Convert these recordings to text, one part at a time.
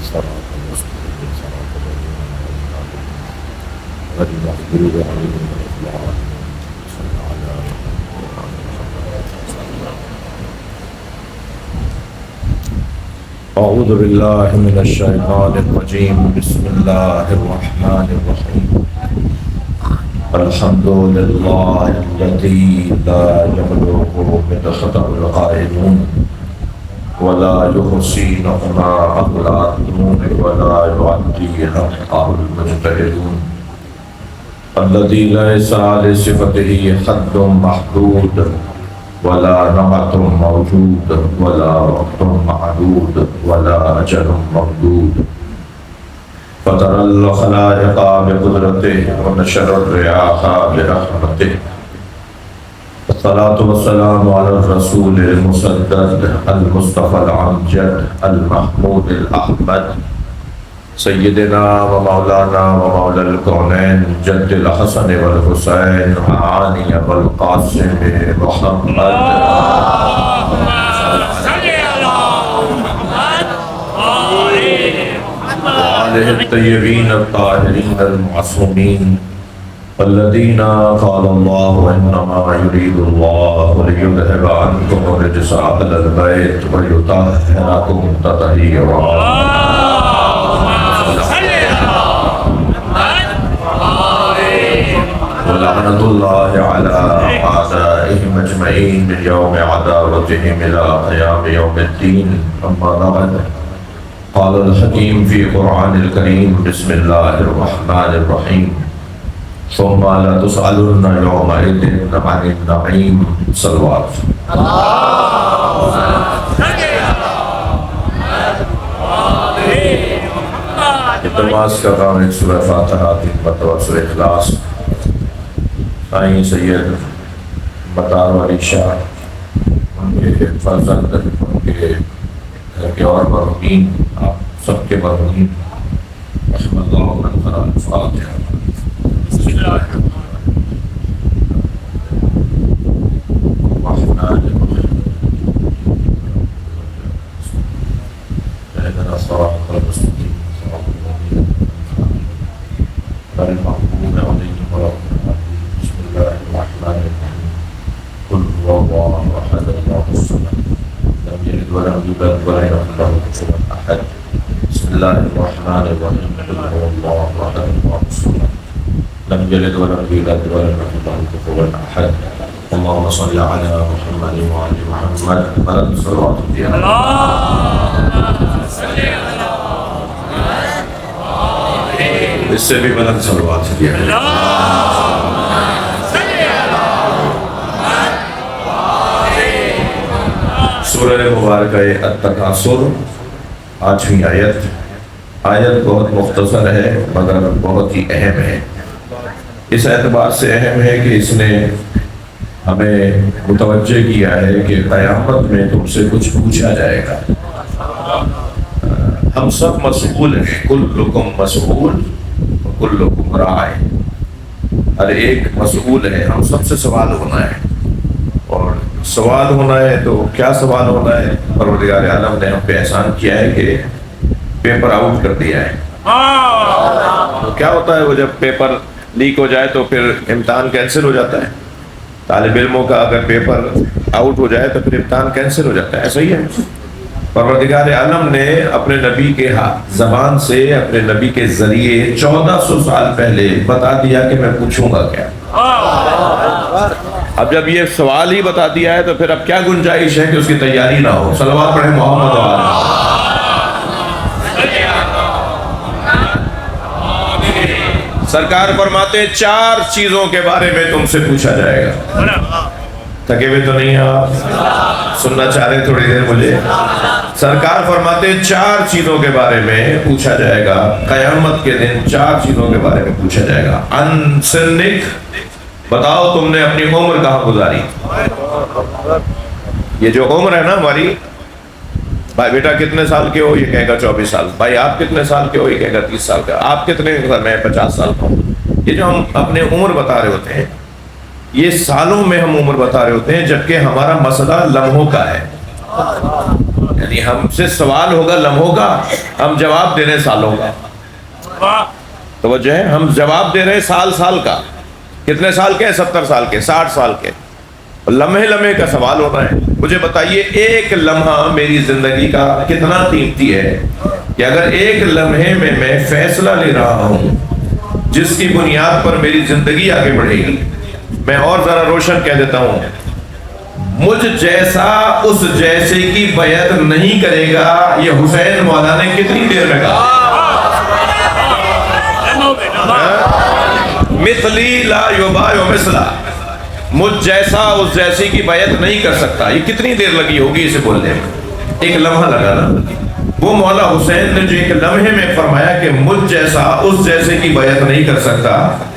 صراط المستقيم صراط الذين أنعمت عليهم غير المغضوب عليهم ولا الضالين صل على أعوذ بالله من الشيطان الرجيم بسم الله الرحمن الرحيم الحمد لله الذي لا يبلغ مدخله القائلون ولا يحصي نعماءه العالمون ولا يعدي حقه المجتهدون الذي ليس لصفته حد محدود ولا نعت موجود ولا وقت معدود ولا أجل ممدود فطر الخلائق بقدرته ونشر الرياح برحمته الصلاة والسلام على الرسول المسدد المصطفى الأمجد المحمود الأحمد سيدنا ومولانا ومولى الكونين جد الحسن والحسين عاني والقاسم محمد وآله الطيبين الطاهرين المعصومين الذين قال الله إنما يريد الله ليذهب عنكم الرجس أهل البيت ويطهركم تطهيرا ولعنة الله على أعدائهم أجمعين من يوم عداوتهم إلى قيام يوم الدين أما بعد قال الحكيم في قرآن الكريم بسم الله الرحمن الرحيم ثم لتسألن يومئذ عن النعيم صلوات التماس کر رہا ہوں ایک سورہ فاتحہ 3 مرتبہ سورہ اخلاص سائیں سید مطار والی شاہ ان کے فرزند ان کے گھر کے اور مرحومین آپ سب کے مرحومین رحم اللہ من قرأ الفاتحہ بسم اللہ الرحمن الرحیم اهدنا الصراط المستقيم غير المغضوب عليهم ولا الضالين بسم الله الرحمن الرحيم قل هو الله احد الله الصمد لم يلد ولم يولد ولم يكن له كفوا احد بسم الله الرحمن الرحيم قل هو الله احد الله الصمد لم يلد ولم يولد ولم يكن له كفوا احد اللهم صل على محمد وعلى محمد بلغ صلوات اللهم صل على اس سے بھی بلند صلوات دیا سورہ مبارکہ التکاثر 8ویں آیت بہت مختصر ہے مگر بہت ہی اہم ہے اس اعتبار سے اہم ہے کہ اس نے ہمیں متوجہ کیا ہے کہ قیامت میں تم سے کچھ پوچھا جائے گا ہم سب مسئول ہیں کلکم مسئول کلکم راع ہر ایک مسئول ہے ہم سب سے سوال ہونا ہے اور سوال ہونا ہے تو کیا سوال ہونا ہے پروردگار عالم نے ہم پہ احسان کیا ہے کہ پیپر آؤٹ کر دیا ہے تو کیا ہوتا ہے وہ جب پیپر لیک ہو جائے تو پھر امتحان کینسل ہو جاتا ہے طالب علموں کا اگر پیپر آؤٹ ہو جائے تو پھر امتحان کینسل ہو جاتا ہے ایسا ہی ہے پروردگار عالم نے اپنے نبی کے زبان سے اپنے نبی کے ذریعے 1400 سال پہلے بتا دیا کہ میں پوچھوں گا کیا اب جب یہ سوال ہی بتا دیا ہے تو پھر اب کیا گنجائش ہے کہ اس کی تیاری نہ ہو صلوات پڑھیں محمد وعلیہ سرکار فرماتے ہیں 4 چیزوں کے بارے میں تم سے پوچھا جائے گا تھکے ہوئے تو نہیں آپ سننا چاہ رہے تھوڑی دیر مجھے سرکار فرماتے ہیں 4 چیزوں کے بارے میں پوچھا جائے گا قیامت کے دن 4 چیزوں کے بارے میں پوچھا جائے گا ان سنک بتاؤ تم نے اپنی عمر کہاں گزاری یہ جو عمر ہے نا ہماری بھائی بیٹا کتنے سال کے ہو یہ کہے گا 24 سال بھائی آپ کتنے سال کے ہو یہ کہے گا 30 سال کا آپ کتنے میں 50 سال کا ہوں یہ جو ہم اپنے عمر بتا رہے ہوتے ہیں یہ سالوں میں ہم عمر بتا رہے ہوتے ہیں جبکہ ہمارا مسئلہ لمحوں کا ہے یعنی ہم سے سوال ہوگا لمحوں کا، ہم جواب دے رہے ہیں سالوں کا۔ توجہ ہے، ہم جواب دے رہے ہیں سال کا۔ کتنے سال کے ہیں؟ 70 سال کے، 60 سال کے۔ لمحے لمحے کا سوال ہونا ہے۔ مجھے بتائیے ایک لمحہ میری زندگی کا کتنا قیمتی ہے کہ اگر ایک لمحے میں فیصلہ لے رہا ہوں جس کی بنیاد پر میری زندگی آگے بڑھے گی۔ میں اور ذرا روشن کہہ دیتا ہوں، مجھ جیسا اس جیسے کی بیعت نہیں کرے گا، یہ حسین مولا نے کتنی دیر میں کہا؟ مثلی لا یبایع مثلا، مجھ جیسا اس جیسی کی بیعت نہیں کر سکتا۔ یہ کتنی دیر لگی ہوگی اسے بولنے میں؟ ایک لمحہ لگا نا۔ وہ مولا حسین نے جو ایک لمحے میں فرمایا کہ مجھ جیسا اس جیسے کی بیعت نہیں کر سکتا،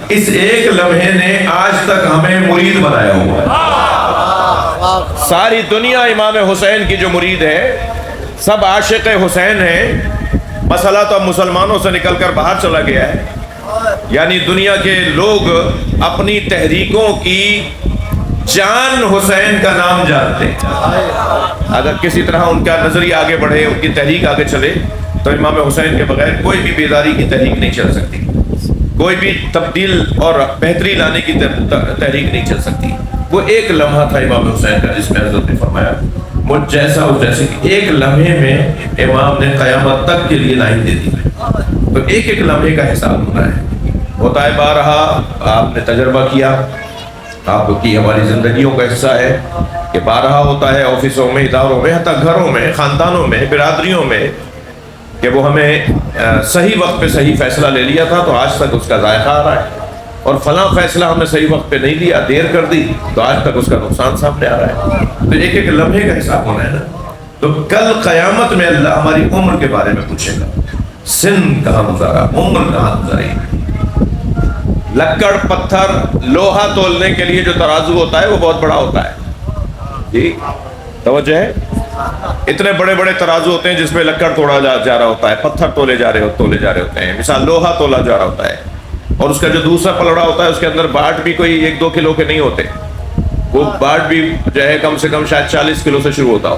اس ایک لمحے نے آج تک ہمیں مرید بنایا ہوا ہے۔ ساری دنیا امام حسین کی جو مرید ہے، سب عاشق حسین ہیں۔ مسئلہ تو اب مسلمانوں سے نکل کر باہر چلا گیا ہے، یعنی دنیا کے لوگ اپنی تحریکوں کی جان حسین کا نام جانتے ہیں۔ اگر کسی طرح ان کا نظریہ آگے بڑھے، ان کی تحریک آگے چلے، تو امام حسین کے بغیر کوئی بھی بیداری کی تحریک نہیں چل سکتی، کوئی بھی تبدیل اور بہتری لانے کی تحریک نہیں چل سکتی۔ وہ ایک لمحہ تھا امام حسین کا جس میں حضرت نے فرمایا مجھ جیسا اس جیسے کی۔ ایک لمحے میں امام نے قیامت تک کے لیے لائن دے دی۔ تو ایک ایک لمحے کا حساب ہونا ہے۔ ہوتا ہے بارہا، آپ نے تجربہ کیا، آپ کی ہماری زندگیوں کا حصہ ہے کہ بارہا ہوتا ہے آفسوں میں، اداروں میں، حتیٰ گھروں میں، خاندانوں میں، برادریوں میں، کہ وہ ہمیں صحیح وقت پہ صحیح فیصلہ لے لیا تھا تو آج تک اس کا ذائقہ آ رہا ہے، اور فلاں فیصلہ ہم نے صحیح وقت پہ نہیں لیا، دیر کر دی تو آج تک اس کا نقصان سامنے آ رہا ہے۔ تو ایک ایک لمحے کا حساب ہونا ہے نا۔ تو کل قیامت میں اللہ ہماری عمر کے بارے میں پوچھے گا، سن کہاں گزارا، عمر کہاں گزاری۔ لکڑ پتھر لوہا تولنے کے لیے جو ترازو ہوتا ہے وہ بہت بڑا ہوتا ہے، جی توجہ ہے۔ اتنے بڑے بڑے ترازو ہوتے ہیں جس میں لکڑ توڑا جا رہا ہوتا ہے، پتھر تولے جا رہے ہوتے ہیں، مثال لوہا تولا جا رہا ہوتا ہے، اور اس کا جو دوسرا پلڑا ہوتا ہے اس کے اندر باٹ بھی کوئی 1-2 کلو کے نہیں ہوتے، وہ باٹ بھی جو ہے کم سے کم شاید 40 کلو سے شروع ہوتا ہو،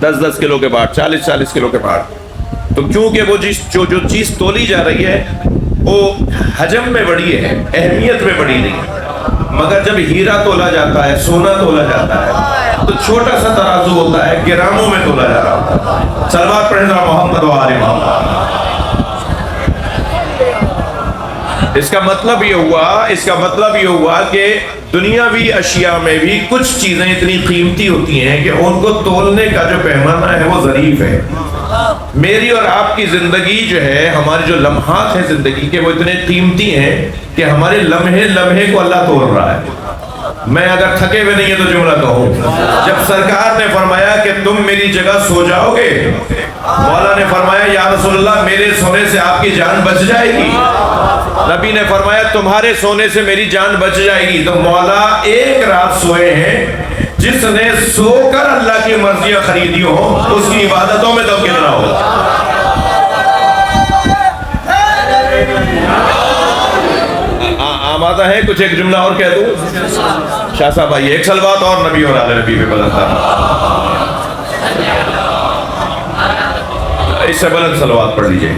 10-10 کلو کے باٹ، 40-40 کلو کے باٹ۔ تو کیونکہ وہ جو چیز تولی جا رہی ہے وہ حجم میں بڑی ہے، اہمیت میں بڑی نہیں ہے، مگر جب ہیرا تولا جاتا ہے، سونا تولا جاتا ہے تو چھوٹا سا ترازو ہوتا ہے، گراموں میں تولا جا رہا ہوتا ہے۔ صلوات پڑھیں ذرا محمد و آل محمد۔ اس کا مطلب یہ ہوا کہ دنیاوی اشیاء میں بھی کچھ چیزیں اتنی قیمتی ہوتی ہیں کہ ان کو تولنے کا جو پیمانہ ہے وہ ظریف ہے۔ میری اور آپ کی زندگی جو ہے، ہمارے جو لمحات ہیں زندگی کے، وہ اتنے قیمتی ہیں کہ ہمارے لمحے لمحے کو اللہ تول رہا ہے۔ میں اگر تھکے ہوئے نہیں ہے تو جملہ کہوں، جب سرکار نے فرمایا کہ تم میری جگہ سو جاؤ گے، مولا نے فرمایا یا رسول اللہ میرے سونے سے آپ کی جان بچ جائے گی۔ نبی نے فرمایا تمہارے سونے سے میری جان بچ جائے گی۔ تو مولا ایک رات سوئے ہیں، جس نے سو کر اللہ کی مرضیاں خریدی ہوں اس کی عبادتوں میں دم کتنا ہو۔ آمادہ ہے کچھ ایک جملہ اور کہہ دوں؟ شاہ صاحب آئیے، ایک صلوات اور نبی اور آل نبی پہ بلند کرنا، اس سے بلند صلوات پڑھ لیجئے۔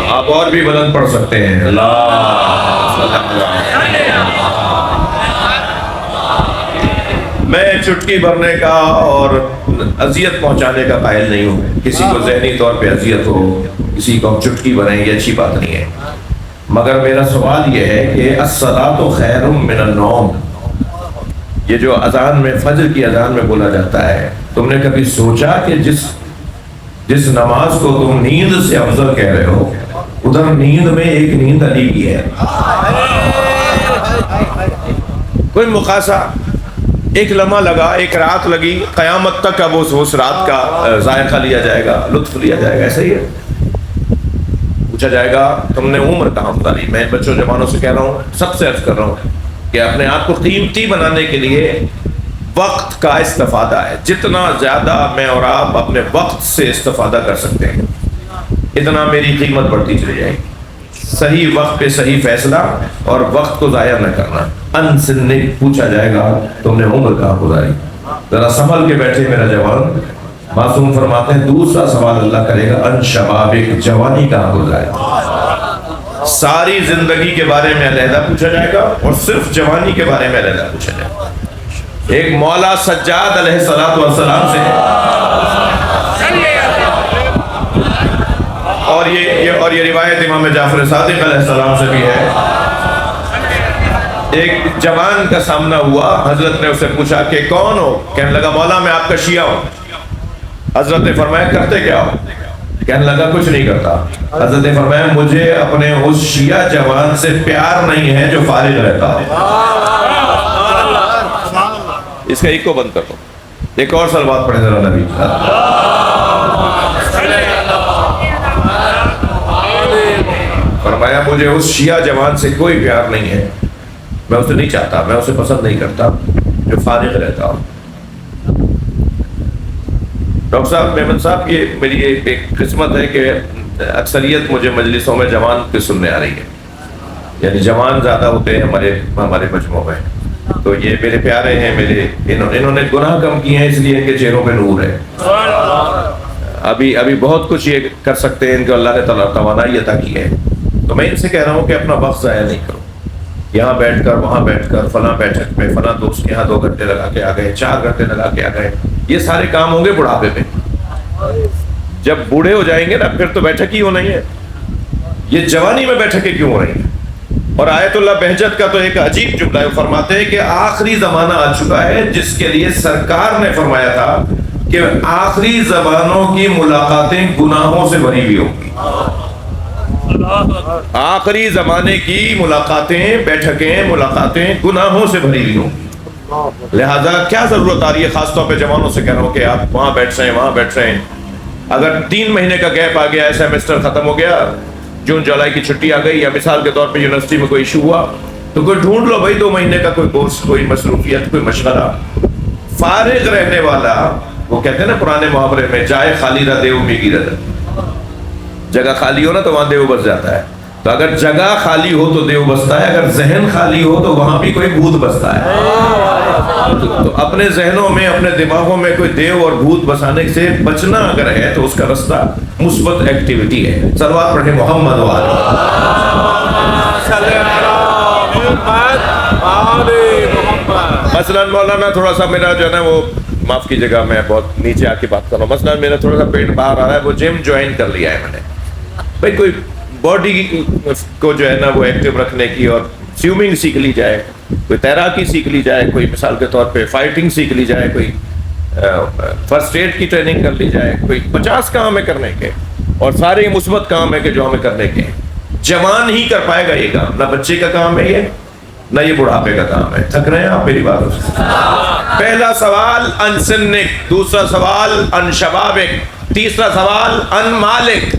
آپ اور بھی بلند پڑھ سکتے ہیں۔ میں چٹکی بھرنے کا اور اذیت پہنچانے کا قائل نہیں ہوں، کسی کو ذہنی طور پہ اذیت ہو، کسی کو ہم چٹکی بھریں، یہ اچھی بات نہیں ہے، مگر میرا سوال یہ ہے کہ الصلاۃ خیر من النوم، یہ جو اذان میں، فجر کی اذان میں بولا جاتا ہے، تم نے کبھی سوچا کہ جس نماز کو تم نیند سے افضل کہہ رہے ہو، ادھر نیند میں ایک نیند علی کی ہے؟ کوئی مقاسہ، ایک لمحہ لگا، ایک رات لگی، قیامت تک اب اس رات کا ذائقہ لیا جائے گا، لطف لیا جائے گا، ایسا ہی ہے۔ پوچھا جائے گا تم نے عمر کہاں گزاری؟ میں بچوں جوانوں سے کہہ رہا ہوں، سب سے عرض کر رہا ہوں کہ اپنے آپ کو قیمتی بنانے کے لیے وقت کا استفادہ ہے۔ جتنا زیادہ میں اور آپ اپنے وقت سے استفادہ کر سکتے ہیں، اتنا میری قیمت بڑھتی چلی جائے گی۔ صحیح وقت پہ صحیح فیصلہ اور وقت کو ضائع نہ کرنا. ان سن پوچھا جائے گا تم نے عمر کہاں گزاری, ذرا سنبھل کے بیٹھے میرا جوان. معصوم فرماتے ہیں دوسرا سوال اللہ کرے گا ان شبابک, جوانی کہاں گزاری. ساری زندگی کے بارے میں علیحدہ پوچھا جائے گا اور صرف جوانی کے بارے میں علیحدہ پوچھا جائے گا. ایک مولا سجاد علیہ السلام سے اور یہ روایت امام جعفر صادق علیہ السلام سے بھی ہے. ایک جوان کا سامنا ہوا, حضرت نے اسے پوچھا کہ کون ہو؟ کہنے لگا مولا میں آپ کا شیعہ ہوں. حضرت نے فرمایا کرتے کیا ہو؟ کہنے لگا کچھ نہیں کرتا. حضرت نے فرمایا مجھے اپنے اس شیعہ جوان سے پیار نہیں ہے جو فارغ رہتا ہے. اس کا ایک کو بند کر دو. ایک اور صلوات پڑھیں ذرا نبی. فرمایا مجھے اس شیعہ جوان سے کوئی پیار نہیں ہے, میں اسے نہیں چاہتا, میں اسے پسند نہیں کرتا جو فارغ رہتا ہوں. ڈاکٹر صاحب, میمن صاحب, یہ میری ایک قسمت ہے کہ اکثریت مجھے مجلسوں میں جوان کی سننے آ رہی ہے, یعنی جوان زیادہ ہوتے ہیں ہمارے مجموع میں. تو یہ میرے پیارے ہیں, انہوں نے گناہ کم کیے ہیں اس لیے ان کے چہروں پہ نور ہے. ابھی بہت کچھ یہ کر سکتے ہیں, ان کو اللہ نے توانائی عطا کی ہے. تو میں ان سے کہہ رہا ہوں کہ اپنا وقت ضائع نہیں کرو. یہاں بیٹھ کر, وہاں بیٹھ کر, فلاں بیٹھک میں فلاں دوست کے یہاں 2 گھنٹے لگا کے آ گئے, 4 گھنٹے لگا کے آ گئے. یہ سارے کام ہوں گے بڑھاپے میں. جب بوڑھے ہو جائیں گے نا پھر تو بیٹھک ہی ہو نہیں ہے. یہ جوانی میں بیٹھکیں کیوں ہو رہی ہیں؟ اور آیت اللہ بہجت کا تو ایک عجیب جملہ ہے. فرماتے ہیں کہ آخری زمانہ آ چکا ہے جس کے لیے سرکار نے فرمایا تھا کہ آخری زبانوں کی ملاقاتیں گناہوں سے بھری ہوئی ہوں گی. آخری زمانے کی ملاقاتیں, بیٹھکیں, ملاقاتیں گناہوں سے بھری ہوئی ہوں گی. لہذا کیا ضرورت آ رہی ہے, خاص طور پہ جوانوں سے کہہ رہا ہوں کہ آپ وہاں بیٹھ رہے ہیں, وہاں بیٹھ رہے ہیں. اگر 3 مہینے کا گیپ آ گیا ہے, سیمسٹر ختم ہو گیا, جون جولائی کی چھٹی آ گئی, یا مثال کے طور پہ یونیورسٹی میں کوئی ایشو ہوا, تو کوئی ڈھونڈ لو بھائی 2 مہینے کا کوئی کورس, کوئی مصروفیت, کوئی مشغلہ. فارغ رہنے والا, وہ کہتے ہیں نا پرانے محاورے میں, جائے خالی رہ دیو میں گرد. جگہ خالی ہو نا تو وہاں دیو بس جاتا ہے. تو اگر جگہ خالی ہو تو دیو بستا ہے, اگر ذہن خالی ہو تو وہاں بھی کوئی بھوت بستا ہے. تو اپنے ذہنوں میں, اپنے دماغوں میں کوئی دیو اور بھوت بسانے سے بچنا اگر ہے تو اس کا رستہ مثبت ایکٹیویٹی ہے. صلوات پڑھیں محمد وآلہ. مثلا مولانا تھوڑا سا میرا جو ہے نا وہ, معاف کیجیے گا میں بہت نیچے آ کے بات کر رہا ہوں, مثلا میرا تھوڑا سا پیٹ باہر آ رہا ہے, وہ جم جوائن کر لیا ہے میں نے. بھائی کوئی باڈی کو جو ہے نا وہ ایکٹیو رکھنے کی, اور سوئمنگ سیکھ لی جائے, کوئی تیراکی سیکھ لی جائے, کوئی مثال کے طور پہ فائٹنگ سیکھ لی جائے, کوئی فرسٹ ایڈ کی ٹریننگ کر لی جائے. کوئی 50 کام ہے کرنے کے, اور سارے مثبت کام ہے کہ جو ہمیں کرنے کے. جوان ہی کر پائے گا یہ کام, نہ بچے کا کام ہے یہ, نہ یہ بڑھاپے کا کام ہے. تھک رہے ہیں آپ میری بات سے؟ پہلا سوال ان سنک, دوسرا سوال ان شبابک, تیسرا سوال ان مالک.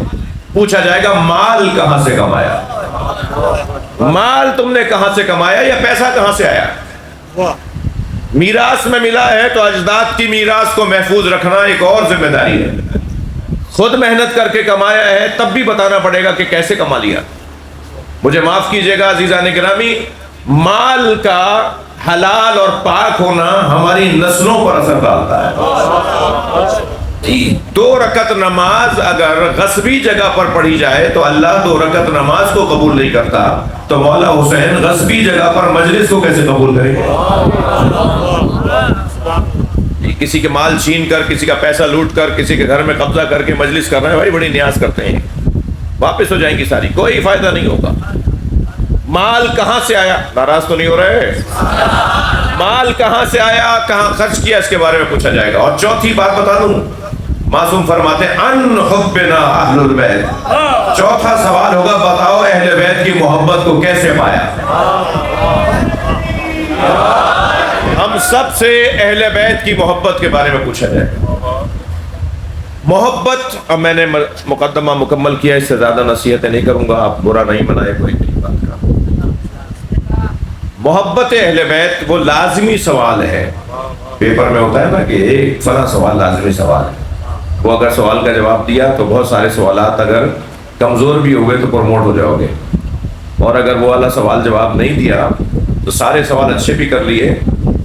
پوچھا جائے گا مال کہاں سے کمایا, مال تم نے کہاں سے کمایا, یا پیسہ کہاں سے آیا. میراث میں ملا ہے تو اجداد کی میراث کو محفوظ رکھنا ایک اور ذمہ داری ہے. خود محنت کر کے کمایا ہے تب بھی بتانا پڑے گا کہ کیسے کما لیا. مجھے معاف کیجئے گا عزیزان گرامی, مال کا حلال اور پاک ہونا ہماری نسلوں پر اثر ڈالتا ہے. 2 رکعت نماز اگر غصبی جگہ پر پڑھی جائے تو اللہ 2 رکعت نماز کو قبول نہیں کرتا, تو مولا حسین غصبی جگہ پر مجلس کو کیسے قبول کریں گے. کسی کے مال چھین کر, کسی کا پیسہ لوٹ کر, کسی کے گھر میں قبضہ کر کے مجلس کر رہے ہیں, بھائی بڑی نیاز کرتے ہیں, واپس ہو جائیں گی ساری, کوئی فائدہ نہیں ہوگا. مال کہاں سے آیا, ناراض تو نہیں ہو رہے, مال کہاں سے آیا, کہاں خرچ کیا, اس کے بارے میں پوچھا جائے گا. اور چوتھی بات بتا دوں, معصوم فرماتے ہیں ان حبنا اہل البیت. چوتھا سوال ہوگا بتاؤ اہل بیت کی محبت کو کیسے پایا. ہم سب سے اہل بیت کی محبت کے بارے میں پوچھا جائے. محبت, اب میں نے مقدمہ مکمل کیا, اس سے زیادہ نصیحتیں نہیں کروں گا, آپ برا نہیں منائے کوئی بات کا. محبت اہل بیت وہ لازمی سوال ہے. پیپر میں ہوتا ہے نا کہ ایک فلاں سوال لازمی سوال ہے, وہ اگر سوال کا جواب دیا تو بہت سارے سوالات اگر کمزور بھی ہو گئے تو پروموٹ ہو جاؤ گے. اور اگر وہ والا سوال جواب نہیں دیا تو سارے سوال اچھے بھی کر لیے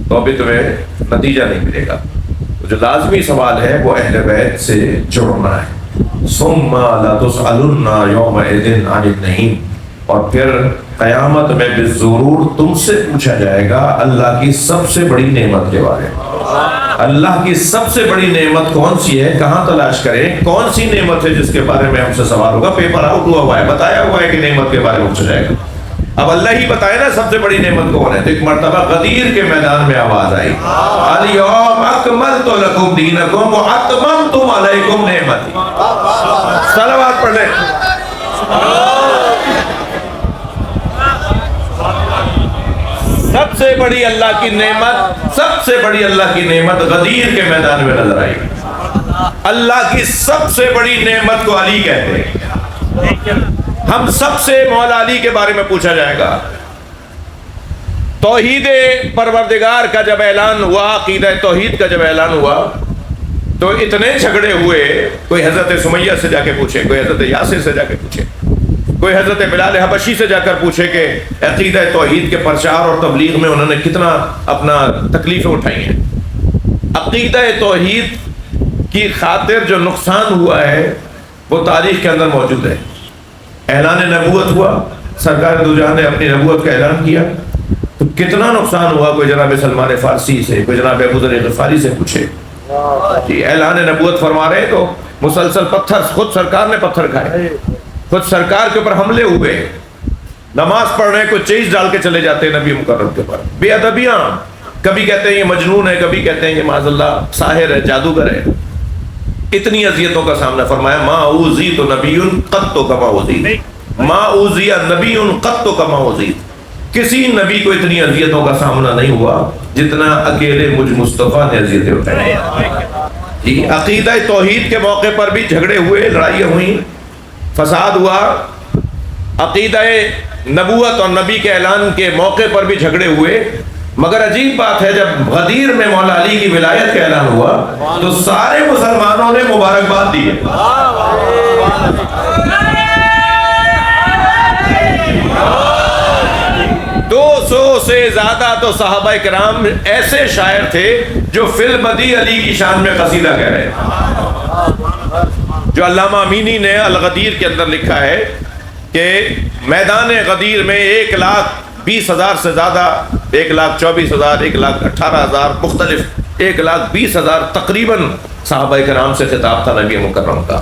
تو ابھی تمہیں نتیجہ نہیں ملے گا. تو جو لازمی سوال ہے وہ اہل بیت سے جڑنا ہے. ثم لتسألن یومئذ عن النعیم، اور پھر قیامت میں بالضرور تم سے پوچھا جائے گا اللہ کی سب سے بڑی نعمت کے بارے میں. اللہ کی سب سے بڑی نعمت کون سی ہے، کہاں تلاش کریں، کون سی نعمت ہے جس کے بارے میں ہم سے سوال ہوگا. پیپر آؤٹ ہوا ہے، بتایا ہوا ہے کہ نعمت کے بارے میں پوچھا جائے گا. اب اللہ ہی بتائے نا سب سے بڑی نعمت کون ہے. تو ایک مرتبہ غدیر کے میدان میں آواز آئی، الیوم اکملت لکم دینکم واتممت علیکم نعمتی. صلوات پڑھ لیں. سب سے بڑی اللہ کی نعمت، سب سے بڑی اللہ کی نعمت غدیر کے میدان میں نظر آئی. اللہ کی سب سے بڑی نعمت کو علی کہتے ہیں. ہم سب سے مولا علی کے بارے میں پوچھا جائے گا. توحید پروردگار کا جب اعلان ہوا، عقیدہ توحید کا جب اعلان ہوا تو اتنے جھگڑے ہوئے. کوئی حضرت سمیہ سے جا کے پوچھے، کوئی حضرت یاسر سے جا کے پوچھے، کوئی حضرت بلال حبشی سے جا کر پوچھے کہ عقیدہ توحید کے پرچار اور تبلیغ میں انہوں نے کتنا اپنا تکلیفیں اٹھائی ہیں. عقیدہ توحید کی خاطر جو نقصان ہوا ہے وہ تاریخ کے اندر موجود ہے. اعلان نبوت ہوا، سرکار دو جہاں نے اپنی نبوت کا اعلان کیا تو کتنا نقصان ہوا. کوئی جناب سلمان فارسی سے، کوئی جناب ابو ذر غفاری سے پوچھے جی اعلان نبوت فرما رہے تو مسلسل پتھر، خود سرکار نے پتھر کھائے، خود سرکار کے اوپر حملے ہوئے. نماز پڑھ رہے کوئی چیز ڈال کے چلے جاتے ہیں نبی مکرم کے اوپر. بے ادبیاں، کبھی کہتے ہیں یہ مجنون ہے، کبھی کہتے ہیں یہ معاذ اللہ ساحر ہے، جادوگر ہے. اتنی اذیتوں کا سامنا فرمایا. ما اوذیت نبی قط کما اوذیت، ما اوذی نبی قط کما اوذیت. کسی نبی کو اتنی اذیتوں کا سامنا نہیں ہوا جتنا اکیلے مجھ مصطفیٰ نے اذیتیں اٹھائی. جی عقیدہ توحید کے موقع پر بھی جھگڑے ہوئے، لڑائیاں ہوئیں، فساد ہوا. عقیدہ نبوت اور نبی کے اعلان کے موقع پر بھی جھگڑے ہوئے. مگر عجیب بات ہے جب غدیر میں مولا علی کی ولایت کا اعلان ہوا تو سارے مسلمانوں نے مبارکباد دی. 200 سے زیادہ تو صحابہ کرام ایسے شاعر تھے جو فی البدی علی کی شان میں قصیدہ کہہ رہے ہیں. جو علامہ امینی نے الغدیر کے اندر لکھا ہے کہ میدان غدیر میں 1,20,000 سے زیادہ، 1,24,000، 1,18,000 مختلف، 1,20,000 تقریباً صحابہ کرام سے خطاب تھا نبی مکرم کا.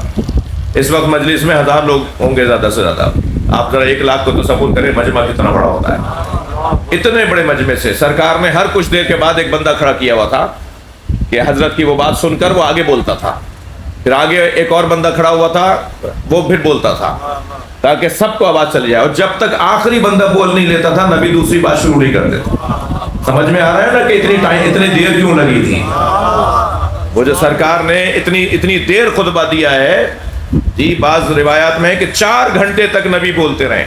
اس وقت مجلس میں 1,000 لوگ ہوں گے زیادہ سے زیادہ. آپ ذرا 1,00,000 کو تصور کریں مجمع کتنا بڑا ہوتا ہے. اتنے بڑے مجمع سے سرکار نے ہر کچھ دیر کے بعد ایک بندہ کھڑا کیا ہوا تھا کہ حضرت کی وہ بات سن کر وہ آگے بولتا تھا، پھر آگے ایک اور بندہ کھڑا ہوا تھا وہ پھر بولتا تھا تاکہ سب کو آواز چلی جائے. اور جب تک آخری بندہ بول نہیں لیتا تھا نبی دوسری بات شروع نہیں کر دیتا. سمجھ میں آ رہا ہے نا کہ اتنی دیر کیوں لگی تھی. وہ جو سرکار نے اتنی دیر خطبہ دیا ہے جی، بعض روایات میں ہے کہ 4 گھنٹے تک نبی بولتے رہے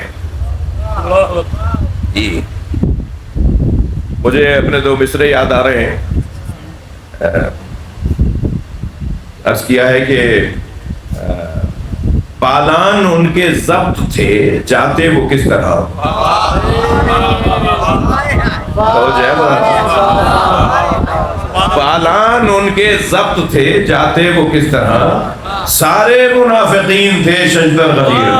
جی. مجھے اپنے 2 مصرے یاد آ رہے ہیں. عرض کیا ہے کہ پالان ان کے ضبط تھے، جاتے وہ کس طرح. پالان ان کے ضبط تھے، جاتے وہ کس طرح، سارے منافقین تھے شجر غدیر.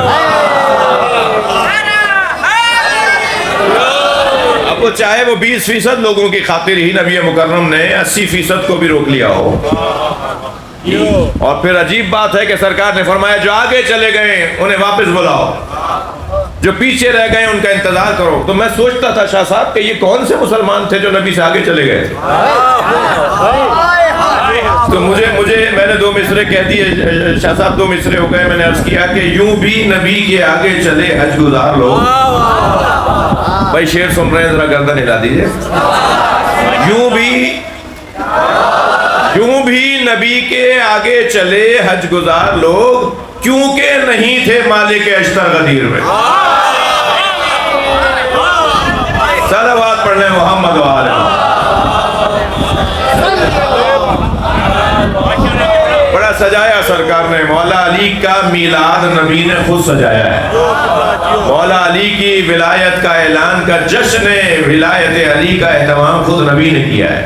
اب وہ چاہے وہ 20% لوگوں کی خاطر ہی نبی مکرم نے 80% کو بھی روک لیا ہو. اور پھر عجیب بات ہے کہ سرکار نے فرمایا جو آگے چلے گئے انہیں واپس بلاؤ، جو پیچھے رہ گئے ان کا انتظار کرو. تو میں سوچتا تھا شاہ صاحب کہ یہ کون سے مسلمان تھے جو نبی سے آگے چلے گئے تھے. تو میں نے 2 مصرے کہہ دیے شاہ صاحب، 2 مصرے ہو گئے. میں نے عرض کیا کہ یوں بھی نبی کے آگے چلے حج گزار لوگ. بھائی شعر سن رہے ہیں ذرا گردن ہلا دیجیے. یوں بھی نبی کے آگے چلے حج گزار لوگ، کیونکہ نہیں تھے مالک اشتر غدیر میں. صلوات پڑھ لیں محمد وآلہ. بڑا سجایا سرکار نے. مولا علی کا میلاد نبی نے خود سجایا ہے. مولا علی کی ولایت کا اعلان کا جشن ولایت علی کا اہتمام خود نبی نے کیا ہے.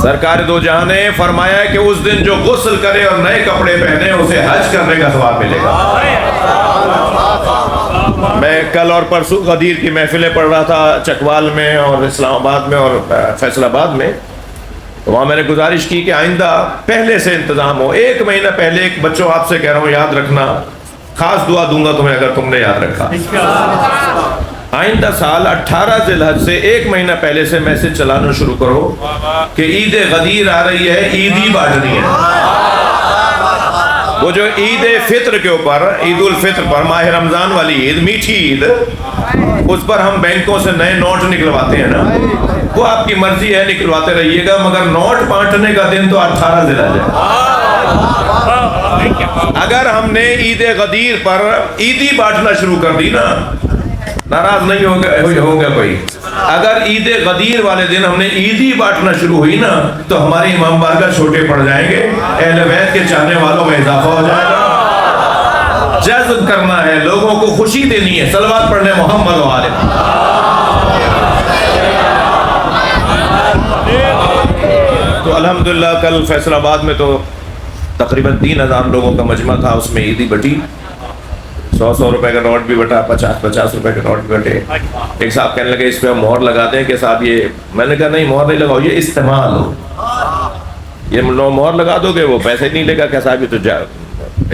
سرکار دو جہاں نے فرمایا ہے کہ اس دن جو غسل کرے اور نئے کپڑے پہنے اسے حج کرنے کا ثواب ملے گا. میں کل اور پرسوں غدیر کی محفلیں پڑھ رہا تھا چکوال میں اور اسلام آباد میں اور فیصل آباد میں. تو وہاں میں نے گزارش کی کہ آئندہ پہلے سے انتظام ہو. 1 مہینہ پہلے ایک بچوں آپ سے کہہ رہا ہوں یاد رکھنا, خاص دعا دوں گا تمہیں اگر تم نے یاد رکھا. آئندہ سال 18 ذی الحج سے 1 مہینہ پہلے سے میسج چلانا شروع کرو کہ عید غدیر آ رہی ہے, عیدی بانٹنی ہے. وہ جو عید فطر کے اوپر, عید الفطر پر, ماہ رمضان والی عید, میٹھی عید, اس پر ہم بینکوں سے نئے نوٹ نکلواتے ہیں نا, وہ آپ کی مرضی ہے نکلواتے رہیے گا, مگر نوٹ بانٹنے کا دن تو 18 ذی الحج ہے. اگر ہم نے عید غدیر پر عیدی بانٹنا شروع کر دی نا, ناراض نہیں ہوگا کوئی. اگر عید غدیر والے دن ہم نے عیدی بانٹنا شروع ہوئی نا تو ہمارے امام بارگاہ چھوٹے پڑ جائیں گے, اہل بیت کے چاہنے والوں میں اضافہ ہو جائے گا. جذب کرنا ہے, لوگوں کو خوشی دینی ہے, صلوات پڑھنے محمد و آلہ. تو الحمدللہ کل فیصل آباد میں تو تقریباً 3000 لوگوں کا مجمع تھا, اس میں عیدی بٹی. 100 روپے کا نوٹ بھی بٹا, 50 روپے کا نوٹ بھی بٹے. ایک صاحب کہنے لگے اس پہ ہم مہر لگا دیں کہ صاحب یہ, میں نے کہا نہیں مہر نہیں لگاؤ, یہ استعمال ہو. یہ مہر لگا دو گے وہ پیسے نہیں لے گا, کہ صاحب یہ تو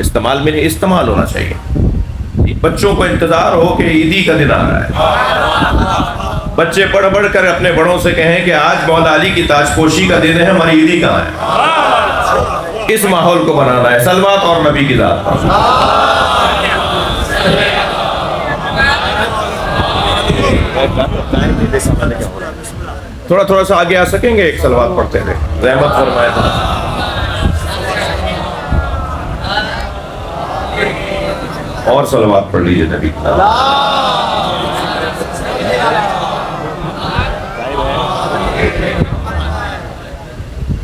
استعمال میں نہیں, استعمال ہونا چاہیے. بچوں کو انتظار ہو کہ عیدی کا دن آ رہا ہے, بچے پڑھ پڑھ کر اپنے بڑوں سے کہیں کہ آج مولا علی کی تاج پوشی کا دن ہے, ہماری عیدی کہاں ہے. اس ماحول کو بنانا ہے صلوات اور نبی کی ذات پر. تھوڑا سا آگے آ سکیں گے, ایک صلوات پڑھتے تھے, رحمت فرمائے تھا. اور صلوات پڑھ لیجئے نبی.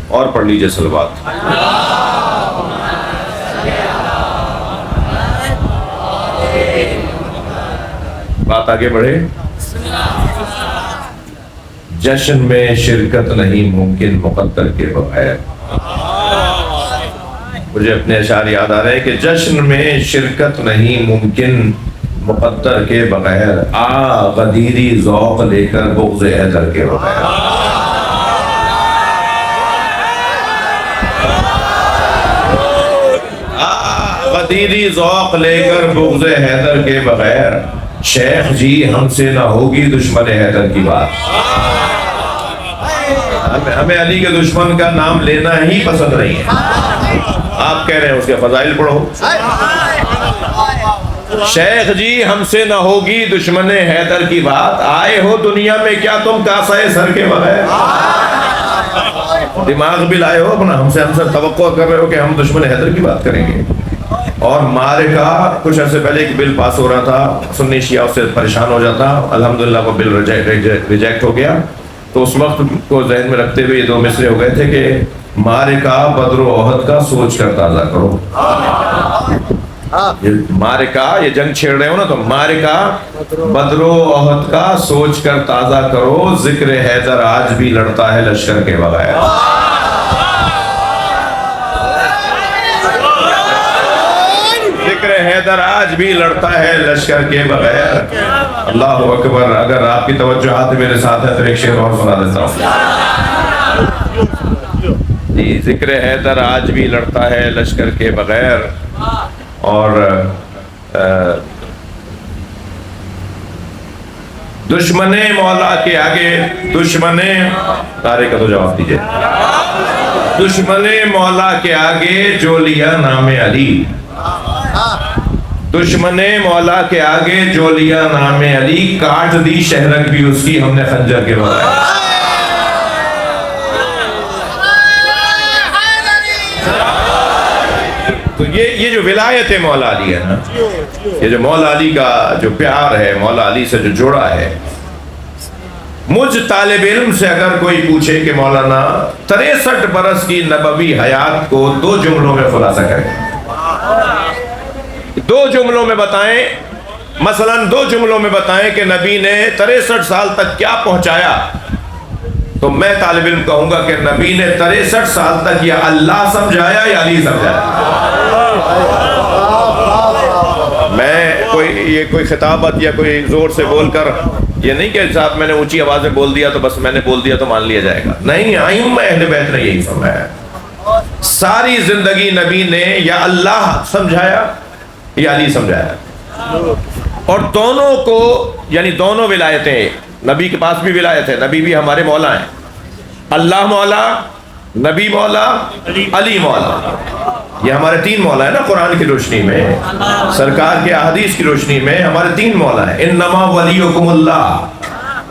اور پڑھ لیجئے صلوات. بات آگے بڑھے. جشن میں شرکت نہیں ممکن مقدر کے بغیر. مجھے اپنے اشعار یاد آ رہے ہیں کہ جشن میں شرکت نہیں ممکن مقدر کے بغیر, آ غدیری ذوق لے کر بغض حیدر کے بغیر. غدیری ذوق لے کر بغض حیدر کے بغیر, شیخ جی ہم سے نہ ہوگی دشمن حیدر کی بات. ہمیں علی کے دشمن کا نام لینا ہی پسند نہیں ہے. آپ کہہ رہے ہیں اس کے فضائل پڑھو. شیخ جی ہم سے نہ ہوگی دشمن حیدر کی بات, آئے ہو دنیا میں کیا تم کاسہ سر کے بغیر. دماغ بھی لائے ہو اپنا, ہم سے توقع کر رہے ہو کہ ہم دشمن حیدر کی بات کریں گے. اور معرکہ کچھ عرصے پہلے ایک بل پاس ہو رہا تھا, سنی شیعہ اس سے پریشان ہو جاتا, الحمدللہ وہ بل ریجیکٹ ہو گیا. تو اس وقت کو ذہن میں رکھتے ہوئے یہ 2 مصرے ہو گئے تھے کہ معرکہ بدر و احد کا سوچ کر تازہ کرو. معرکہ, یہ جنگ چھیڑ رہے ہو نا, تو معرکہ بدر و احد کا سوچ کر تازہ کرو, ذکر حیدر آج بھی لڑتا ہے لشکر کے بغیر. ذکر حیدر آج بھی لڑتا ہے لشکر کے بغیر. اللہ اکبر. اگر آپ کی توجہات میرے ساتھ ہے تو ایک شعر اور سنا دیتا ہوں. جی, ذکر حیدر آج بھی لڑتا ہے لشکر کے بغیر. اور دشمن مولا کے آگے, دشمن تارے کا تو جواب دیجئے. دشمن مولا کے آگے جو لیا نام علی, دشمن مولا کے آگے جو لیا نام علی, کاٹ دی شہرک بھی اس کی ہم نے خنجر کے بغیر. تو یہ جو ولایت مولا علی ہے نا, یہ جو مولا علی کا جو پیار ہے, مولا علی سے جو جوڑا ہے, مجھ طالب علم سے اگر کوئی پوچھے کہ مولانا 63 برس کی نبوی حیات کو 2 جملوں میں خلاصہ کریں, 2 جملوں میں بتائیں مثلا 2 جملوں میں بتائیں کہ نبی نے 63 سال تک کیا پہنچایا، تو میں طالب علم کہوں گا کہ نبی نے 63 سال تک یا اللہ سمجھایا یا علی سمجھایا۔ میں کوئی خطابت یا کوئی زور سے بول کر یہ نہیں کہ صاحب میں نے اونچی آواز میں بول دیا تو بس میں نے بول دیا تو مان لیا جائے گا، نہیں، ائمہ اہل بیت نے یہی فرمایا۔ ساری زندگی نبی نے یا اللہ سمجھایا یا علی سمجھایا، اور دونوں کو یعنی دونوں ولایتیں، نبی کے پاس بھی ولایت ہے، نبی بھی ہمارے مولا ہیں، اللہ مولا، نبی مولا، علی مولا، یہ ہمارے 3 مولا ہے نا قرآن کی روشنی میں، سرکار کے احادیث کی روشنی میں ہمارے 3 مولا ہیں۔ انما ولیکم اللہ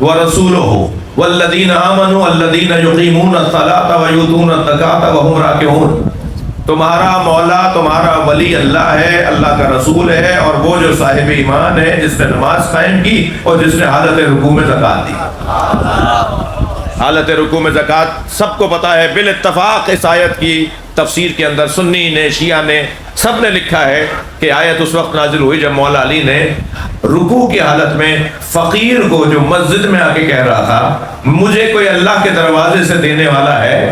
ورسولہ والذین آمنوا الذین یقیمون الصلاۃ ویؤتون الزکاۃ وہم راکعون۔ تمہارا مولا، تمہارا ولی اللہ ہے، اللہ کا رسول ہے، اور وہ جو صاحب ایمان ہے جس نے نماز قائم کی اور جس نے حالت رکوع میں زکوٰۃ دی۔ حالت رکوع میں زکوٰۃ سب کو پتہ ہے، بالاتفاق اس آیت کی تفسیر کے اندر سنی نے، شیعہ نے، سب نے لکھا ہے کہ آیت اس وقت نازل ہوئی جب مولا علی نے رکوع کی حالت میں فقیر کو جو مسجد میں آ کے کہہ رہا تھا مجھے کوئی اللہ کے دروازے سے دینے والا ہے،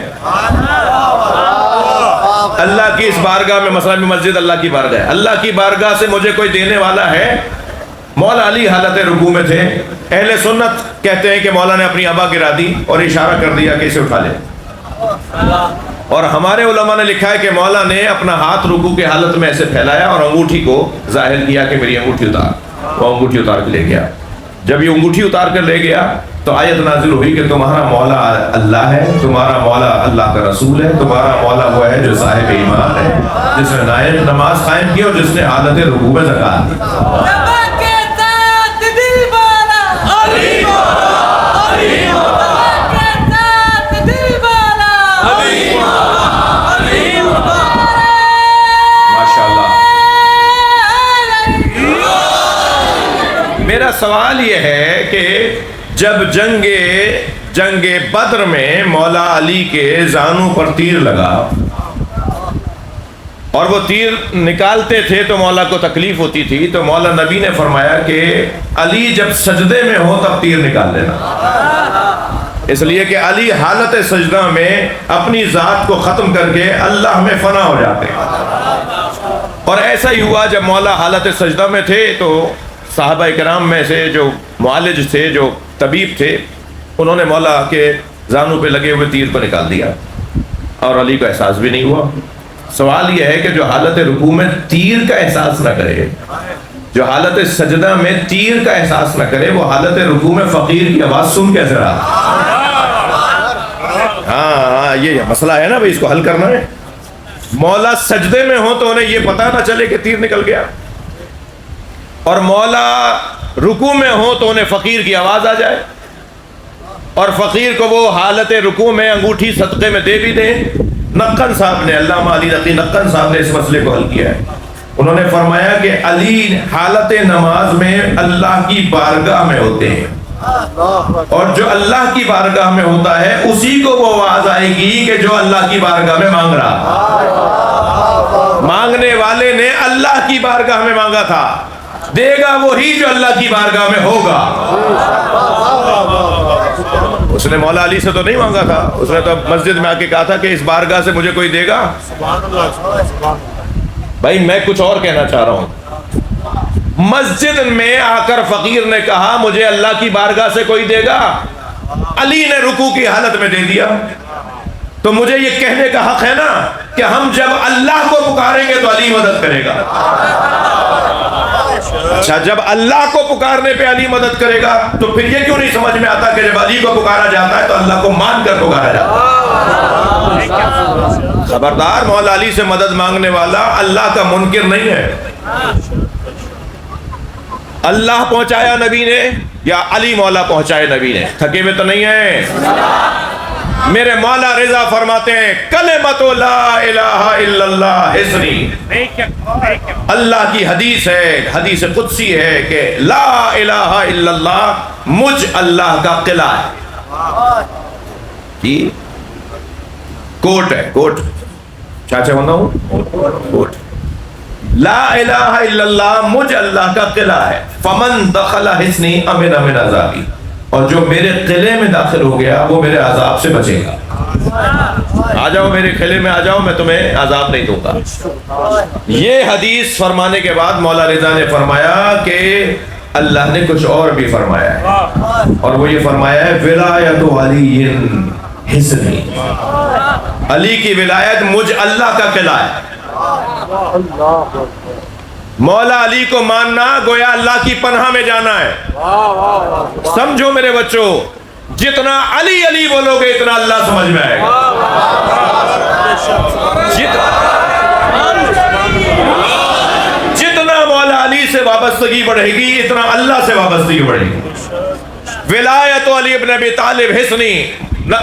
اللہ کی اس بارگاہ میں، مثلا مسجد اللہ کی بارگاہ ہے، اللہ کی بارگاہ سے مجھے کوئی دینے والا ہے، مولا علی حالت رکوع میں تھے۔ اہل سنت کہتے ہیں کہ مولا نے اپنی ابا گرا دی اور اشارہ کر دیا کہ اسے اٹھا لے، اور ہمارے علماء نے لکھا ہے کہ مولا نے اپنا ہاتھ رکوع کی حالت میں ایسے پھیلایا اور انگوٹھی کو ظاہر کیا کہ میری انگوٹھی اتار، وہ انگوٹھی اتار کے لے گیا۔ جب یہ انگوٹھی اتار کر لے گیا تو آیت نازل ہوئی کہ تمہارا مولا اللہ ہے، تمہارا مولا اللہ کا رسول ہے، تمہارا مولا وہ ہے جو صاحب ایمان ہے، جس نے نماز قائم کی اور جس نے حالت رکوع میں زکوٰۃ دی۔ میرا سوال یہ ہے کہ جب جنگ بدر میں مولا علی کے زانوں پر تیر لگا اور وہ تیر نکالتے تھے تو مولا کو تکلیف ہوتی تھی، تو مولا نبی نے فرمایا کہ علی جب سجدے میں ہو تب تیر نکال لینا، اس لیے کہ علی حالت سجدہ میں اپنی ذات کو ختم کر کے اللہ میں فنا ہو جاتے ہیں۔ اور ایسا ہی ہوا جب مولا حالت سجدہ میں تھے تو صحابہ کرام میں سے جو معالج تھے، جو طبیب تھے، انہوں نے مولا کے زانوں پہ لگے ہوئے تیر کو نکال دیا اور علی کو احساس بھی نہیں ہوا۔ سوال یہ ہے کہ جو حالت رکوع میں تیر کا احساس نہ کرے، جو حالت سجدہ میں تیر کا احساس نہ کرے، وہ حالت رکوع میں فقیر کی آواز سن کیسے رہا؟ ہاں یہ مسئلہ ہے نا بھائی، اس کو حل کرنا ہے۔ مولا سجدے میں ہو تو انہیں یہ پتہ نہ چلے کہ تیر نکل گیا، اور مولا رکوع میں ہو تو انہیں فقیر کی آواز آ جائے، اور فقیر کو وہ حالت رکوع میں انگوٹھی صدقے میں دے بھی دیں۔ نقن صاحب نے، علامہ علی نقی نقن صاحب نے اس مسئلے کو حل کیا ہے۔ انہوں نے فرمایا کہ علی حالت نماز میں اللہ کی بارگاہ میں ہوتے ہیں، اور جو اللہ کی بارگاہ میں ہوتا ہے اسی کو وہ آواز آئے گی کہ جو اللہ کی بارگاہ میں مانگ رہا۔ مانگنے والے نے اللہ کی بارگاہ میں مانگا تھا، دے گا وہی جو اللہ کی بارگاہ میں ہوگا۔ اس نے مولا علی سے تو نہیں مانگا تھا، اس نے تو مسجد میں آ کے کہا تھا کہ اس بارگاہ سے مجھے کوئی دے گا۔ بھائی میں کچھ اور کہنا چاہ رہا ہوں، مسجد میں آ کر فقیر نے کہا مجھے اللہ کی بارگاہ سے کوئی دے گا، علی نے رکوع کی حالت میں دے دیا، تو مجھے یہ کہنے کا حق ہے نا کہ ہم جب اللہ کو پکاریں گے تو علی مدد کرے گا۔ اچھا، جب اللہ کو پکارنے پہ علی مدد کرے گا تو پھر یہ کیوں نہیں سمجھ میں آتا کہ جب علی کو پکارا جاتا ہے تو اللہ کو مان کر پکارا جاتا ہے؟ خبردار، مولا علی سے مدد مانگنے والا اللہ کا منکر نہیں ہے۔ اللہ پہنچایا نبی نے یا علی مولا پہنچائے نبی نے؟ تھکے ہوئے تو نہیں ہیں؟ میرے مولا رضا فرماتے ہیں کلمۃ لا الہ الا اللہ حصنی، اللہ کی حدیث ہے، حدیث قدسی ہے کہ لا الہ الا اللہ مجھ اللہ کا قلعہ ہے، جی کوٹ ہے، کوٹ چاچا بندہ ہوں، کوٹ، لا الہ الا اللہ مجھ اللہ کا قلعہ ہے۔ فمن دخل حصنی امن من عذابی، اور جو میرے قلعے میں داخل ہو گیا وہ میرے عذاب سے بچے گا۔ آ جاؤ میرے قلعے میں، آ جاؤ، میں تمہیں عذاب نہیں دوں گا۔ یہ حدیث فرمانے کے بعد مولا رضا نے فرمایا کہ اللہ نے کچھ اور بھی فرمایا ہے، اور وہ یہ فرمایا ہے ولایت علی حصنی، علی کی ولایت مجھ اللہ کا قلعہ ہے۔ مولا علی کو ماننا گویا اللہ کی پناہ میں جانا ہے۔ سمجھو میرے بچوں، جتنا علی علی بولو گے اتنا اللہ سمجھ میں آئے گا۔ جتنا مولا علی سے وابستگی بڑھے گی اتنا اللہ سے وابستگی بڑھے گی۔ ولایت علی ابن ابی طالب حصنی،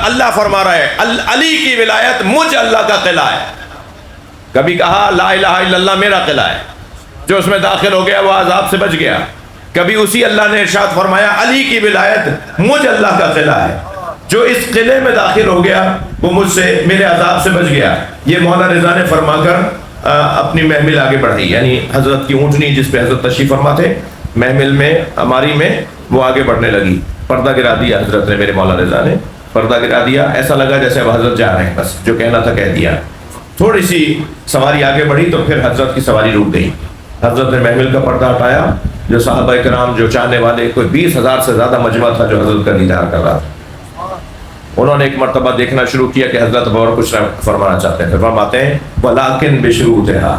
اللہ فرما رہا ہے علی کی ولایت مجھ اللہ کا قلعہ ہے۔ کبھی کہا لا الہ الا اللہ میرا قلعہ ہے، جو اس میں داخل ہو گیا وہ عذاب سے بچ گیا۔ کبھی اسی اللہ نے ارشاد فرمایا علی کی ولایت مجھ اللہ کا قلعہ ہے، جو اس قلعے میں داخل ہو گیا وہ مجھ سے میرے عذاب سے بچ گیا۔ یہ مولا رضا نے فرما کر اپنی محمل آگے بڑھائی، یعنی حضرت کی اونٹنی جس پہ حضرت تشریف فرما تھے، محمل میں ہماری میں وہ آگے بڑھنے لگی۔ پردہ گرا دیا حضرت نے، میرے مولا رضا نے پردہ گرا دیا، ایسا لگا جیسے اب حضرت جا رہے ہیں، بس جو کہنا تھا کہہ دیا۔ تھوڑی سی سواری آگے بڑھی تو پھر حضرت کی سواری رک گئی۔ حضرت نے محمل کا پردہ ہٹایا، جو صحابہ کرام جو چاہنے والے کوئی 20,000 سے زیادہ مجمع تھا جو حضرت کا دیدار کر رہا تھا، انہوں نے ایک مرتبہ دیکھنا شروع کیا کہ حضرت اب اور کچھ فرمانا چاہتے ہیں۔ پھر فرماتے ہیں وَلَٰكِن بِشُرُوطِهَا،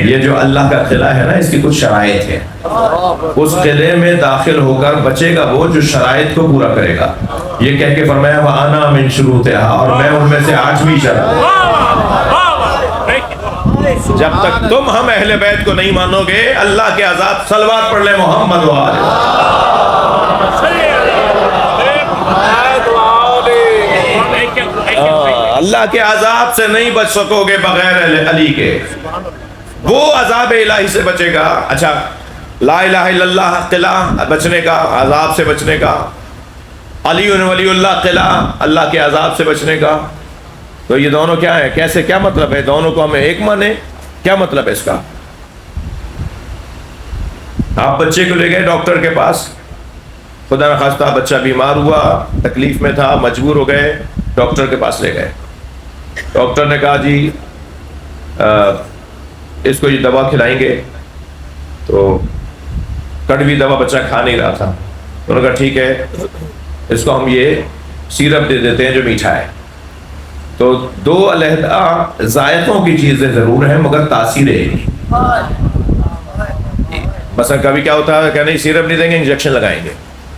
یہ جو اللہ کا قلعہ ہے نا اس کی کچھ شرائط ہے، اس قلعے میں داخل ہو کر بچے گا وہ جو شرائط کو پورا کرے گا۔ یہ کہہ کے فرمایا وَأَنَا مِن شُرُوطِهَا، اور میں ان میں سے 8ویں شرط ہوں۔ جب تک تم ہم اہل بیت کو نہیں مانو گے اللہ کے عذاب، صلوات پڑھ لیں محمد و آلہ، اللہ کے عذاب سے نہیں بچ سکو گے بغیر علی کے۔ وہ عذاب الہی سے بچے گا۔ اچھا، لا الہ الا اللہ قلعہ بچنے کا، عذاب سے بچنے کا، علی ولی اللہ قلعہ اللہ کے عذاب سے بچنے کا، تو یہ دونوں کیا ہے؟ کیسے، کیا مطلب ہے؟ دونوں کو ہمیں ایک مانے، کیا مطلب ہے اس کا؟ آپ بچے کو لے گئے ڈاکٹر کے پاس، خدا نخواستہ بچہ بیمار ہوا، تکلیف میں تھا، مجبور ہو گئے، ڈاکٹر کے پاس لے گئے۔ ڈاکٹر نے کہا جی اس کو یہ دوا کھلائیں گے، تو کڑوی دوا بچہ کھا نہیں رہا تھا، انہوں نے کہا ٹھیک ہے اس کو ہم یہ سیرپ دے دیتے ہیں جو میٹھا ہے۔ تو دو علیحدہ ذائقوں کی چیزیں ضرور ہیں مگر تاثیر ایک ہی۔ مثلا کبھی کیا ہوتا ہے کہ نہیں سیرپ نہیں دیں گے انجیکشن لگائیں گے،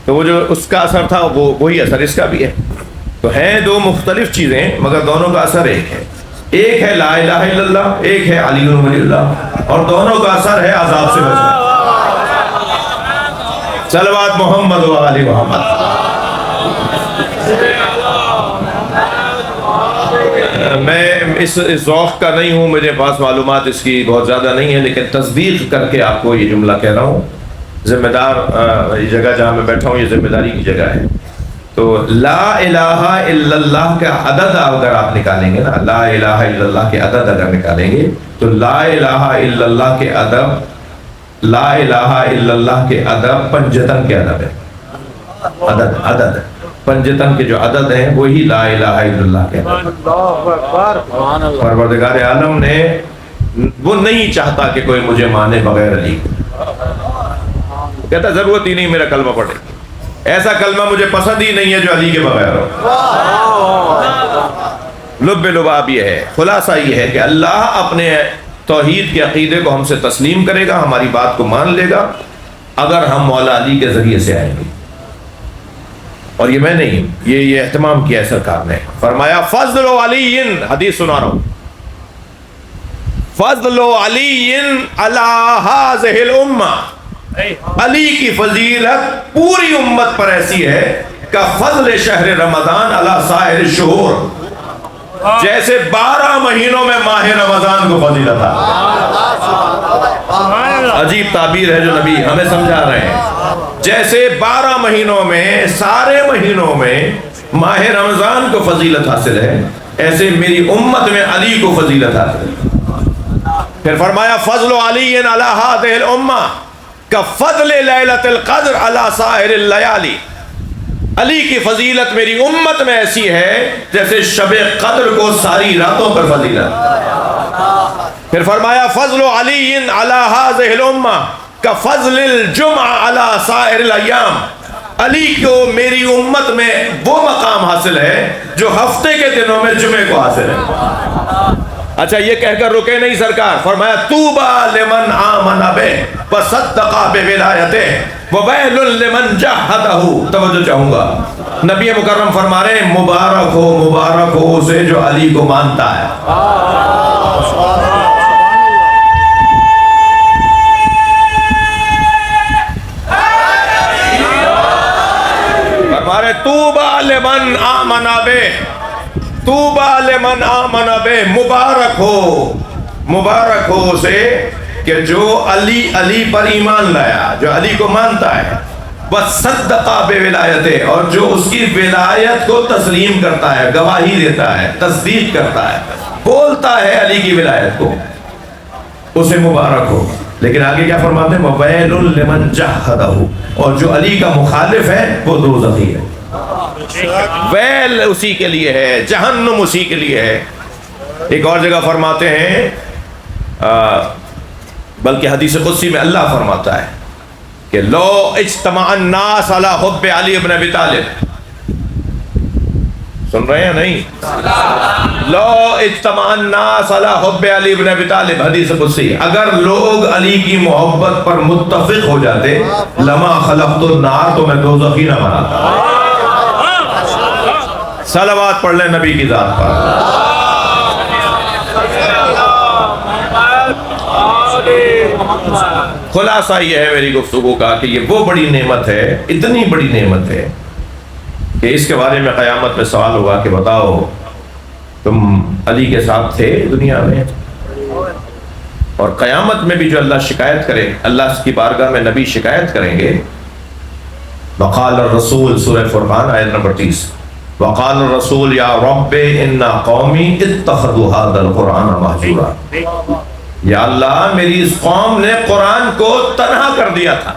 تو وہ جو اس کا اثر تھا وہ وہی اثر اس کا بھی ہے۔ تو ہیں دو مختلف چیزیں مگر دونوں کا اثر ایک ہے۔ ایک ہے لا الہ الا اللہ، ایک ہے علی ولی اللہ، اور دونوں کا اثر ہے عذاب سے بچنا۔ صلوات محمد و آل محمد۔ میں اس ذوق کا نہیں ہوں، میرے پاس معلومات اس کی بہت زیادہ نہیں ہے، لیکن تصدیق کر کے آپ کو یہ جملہ کہہ رہا ہوں۔ ذمہ دار یہ جگہ جہاں میں بیٹھا ہوں یہ ذمہ داری کی جگہ ہے۔ تو لا الہ الا اللہ کا عدد اگر آپ نکالیں گے نا، لا الہ الا اللہ کے عدد اگر نکالیں گے تو لا الہ الا اللہ کے عدد، لا الہ الا اللہ کے عدد پنجتن کے عدد ہے، عدد پنجتن کے جو عدد ہیں وہی لا الہ الا اللہ کے عدد۔ پروردگار عالم نے وہ نہیں چاہتا کہ کوئی مجھے مانے بغیر علی، کہتا ضرورت ہی نہیں میرا کلمہ پڑھے، ایسا کلمہ مجھے پسند ہی نہیں ہے جو علی کے بغیر ہو۔ لب لباب یہ ہے، خلاصہ یہ ہے کہ اللہ اپنے توحید کے عقیدے کو ہم سے تسلیم کرے گا، ہماری بات کو مان لے گا اگر ہم مولا علی کے ذریعے سے آئیں گے۔ اور یہ میں نہیں، یہ اہتمام کیا ہے سرکار نے، فرمایا فضل علی، حدیث سنا رہا ہوں، فضل علی علی ہذہ الامہ، علی کی فضیلت پوری امت پر ایسی ہے کہ فضل شہر رمضان علی سائر الشہور، جیسے 12 مہینوں میں ماہ رمضان کو فضیلت ہے۔ عجیب تعبیر ہے جو نبی ہمیں سمجھا رہے ہیں، جیسے 12 مہینوں میں سارے مہینوں میں ماہ رمضان کو فضیلت حاصل ہے، ایسے میری امت میں علی کو فضیلت حاصل ہے۔ پھر فرمایا فضل علی علی ہذہ الامہ کفضل لیلۃ القدر علی سائر اللیالی، علی کی فضیلت میری امت میں ایسی ہے جیسے شب قدر کو ساری راتوں پر فضیلت۔ پھر فرمایا فضل علی علی ہذہ الامہ کفضل الجمعہ علی سائر الایام، علی کو میری امت میں وہ مقام حاصل ہے جو ہفتے کے دنوں میں جمعے کو حاصل ہے۔ اچھا یہ کہہ کر رکے نہیں سرکار، فرمایا طوبی لمن آمن بہ وصدق بولایتہ وویل لمن جحدہ۔ توجہ چاہوں گا، نبی مکرم فرما رہے ہیں مبارک ہو اسے جو علی کو مانتا ہے۔ فرما رہے طوبی لمن آمن بہ، طوبی لمن آمن بہ، مبارک ہو اسے کہ جو علی پر ایمان لایا، جو علی کو مانتا ہے، وصدق بولایتہ، اور جو اس کی ولایت کو تسلیم کرتا ہے، گواہی دیتا ہے، تصدیق کرتا ہے، بولتا ہے علی کی ولایت کو، اسے مبارک ہو۔ لیکن آگے کیا فرماتے ہیں وویل لمن جحدہ، اور جو علی کا مخالف ہے وہ دوزخی ہے۔ ویل اسی کے لیے ہے، جہنم اسی کے لیے ہے۔ ایک اور جگہ فرماتے ہیں، بلکہ حدیث قدسی میں اللہ فرماتا ہے کہ لو اجتمع الناس علی حب علی بن ابی طالب، سن رہے ہیں نہیں؟ لو اجتمع الناس علی حب علی بن ابی طالب، حدیث قدسی، اگر لوگ علی کی محبت پر متفق ہو جاتے لما خلقت النار، تو میں دوزخی نہ بناتا۔ صلوات پڑھ لیں نبی کی ذات پر۔ خلاصہ یہ ہے میری گفتگو کا کہ یہ وہ بڑی نعمت ہے، اتنی بڑی نعمت ہے کہ اس کے بارے میں قیامت میں سوال ہوگا کہ بتاؤ تم علی کے ساتھ تھے دنیا میں؟ اور قیامت میں بھی جو اللہ شکایت کرے، اللہ کی بارگاہ میں نبی شکایت کریں گے۔ وقال الرسول، سورہ فرقان آیت نمبر 30، وقال الرسول یا رب ان قومی اتخذوا هذا القرآن مہجورا، یا اللہ میری اس قوم نے قرآن کو تنہا کر دیا تھا،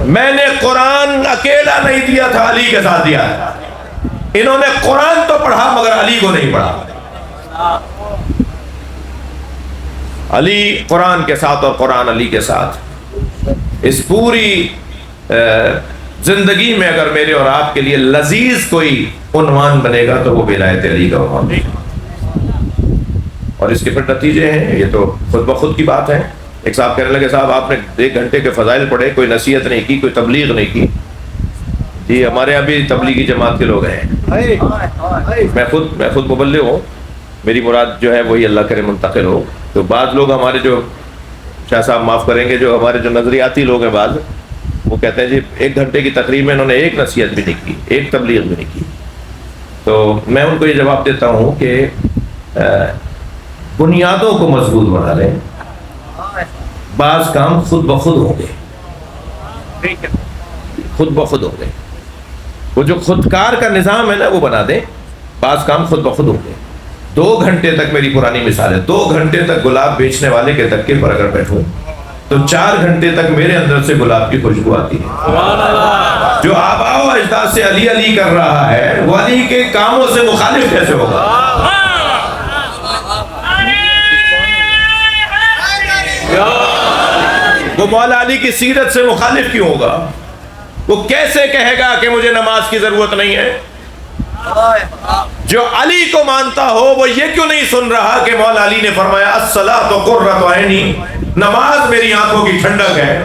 میں نے قرآن اکیلا نہیں دیا تھا، علی کے ساتھ دیا تھا، انہوں نے قرآن تو پڑھا مگر علی کو نہیں پڑھا۔ علی قرآن کے ساتھ اور قرآن علی کے ساتھ۔ اس پوری زندگی میں اگر میرے اور آپ کے لیے لذیذ کوئی عنوان بنے گا تو وہ ولایت علی کا عنوان ہے، اور اس کے پھر نتیجے ہیں، یہ تو خود بخود کی بات ہے۔ ایک صاحب کہنے لگے صاحب آپ نے 1 گھنٹے کے فضائل پڑھے، کوئی نصیحت نہیں کی، کوئی تبلیغ نہیں کی۔ جی ہمارے یہاں بھی تبلیغی جماعت کے لوگ ہیں، میں خود مبلغ ہوں، میری مراد جو ہے وہی اللہ کرے منتقل ہو۔ تو بعض لوگ ہمارے جو شاہ صاحب معاف کریں گے، جو ہمارے جو نظریاتی لوگ ہیں بعض، وہ کہتے ہیں جی 1 گھنٹے کی تقریر میں انہوں نے ایک نصیحت بھی نہیں کی، ایک تبلیغ بھی نہیں کی۔ تو میں ان کو یہ جواب دیتا ہوں کہ بنیادوں کو مضبوط بنا لیں، بعض کام خود بخود ہوں گے، خود بخود ہوں گے۔ وہ جو خودکار کا نظام ہے نا وہ بنا دیں، بعض کام خود بخود ہوں گے۔ 2 گھنٹے تک میری پرانی مثال ہے، 2 گھنٹے تک گلاب بیچنے والے کے تکے پر اگر بیٹھوں تو 4 گھنٹے تک میرے اندر سے گلاب کی خوشبو آتی ہے۔ جو آباء و اجداد سے علی علی کر رہا ہے وہ علی کے کاموں سے مخالف کیسے ہوگا؟ وہ مولا علی کی سیرت سے مخالف کیوں ہوگا؟ وہ کیسے کہے گا کہ مجھے نماز کی ضرورت نہیں ہے؟ جو علی کو مانتا ہو وہ یہ کیوں نہیں سن رہا کہ مولا علی نے فرمایا الصلاۃ قرۃ عینی، نماز میری آنکھوں کی ٹھنڈک ہے؟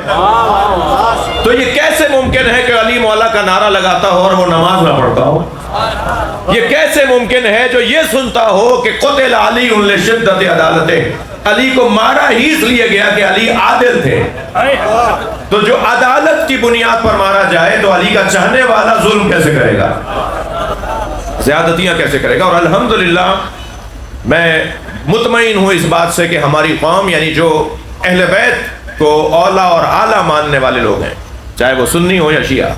تو یہ کیسے ممکن ہے کہ علی مولا کا نعرہ لگاتا ہو اور وہ نماز نہ پڑھتا ہو؟ یہ کیسے ممکن ہے جو یہ سنتا ہو کہ قتل علی لشدت عدالتہ، علی کو مارا ہی اس لیے گیا کہ علی عادل تھے؟ تو جو عدالت کی بنیاد پر مارا جائے تو علی کا چاہنے والا ظلم کیسے کرے گا، زیادتیاں کیسے کرے گا؟ اور الحمدللہ میں مطمئن ہوں اس بات سے کہ ہماری قوم یعنی جو اہل بیت کو اولا اور اعلیٰ ماننے والے لوگ ہیں، چاہے وہ سنی ہو یا شیعہ،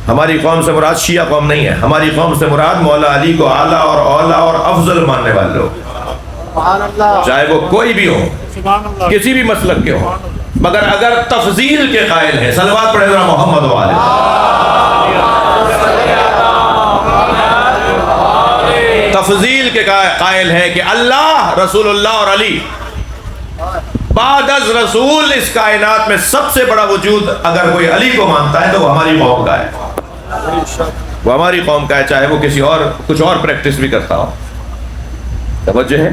ہماری قوم سے مراد شیعہ قوم نہیں ہے، ہماری قوم سے مراد مولا علی کو اعلیٰ اور اولا اور افضل ماننے والے لوگ، چاہے وہ کوئی بھی ہو، کسی بھی مسلک کے ہو۔ مگر اگر تفضیل کے قائل ہیں، صلوات پڑھیں ذرا محمد والے، تفضیل کے قائل ہیں کہ اللہ، رسول اللہ اور علی بعد از رسول اس کائنات میں سب سے بڑا وجود اگر کوئی علی کو مانتا ہے تو وہ ہماری قوم کا ہے، وہ ہماری قوم کا ہے، چاہے وہ کسی اور کچھ اور پریکٹس بھی کرتا ہو۔ توجہ ہے؟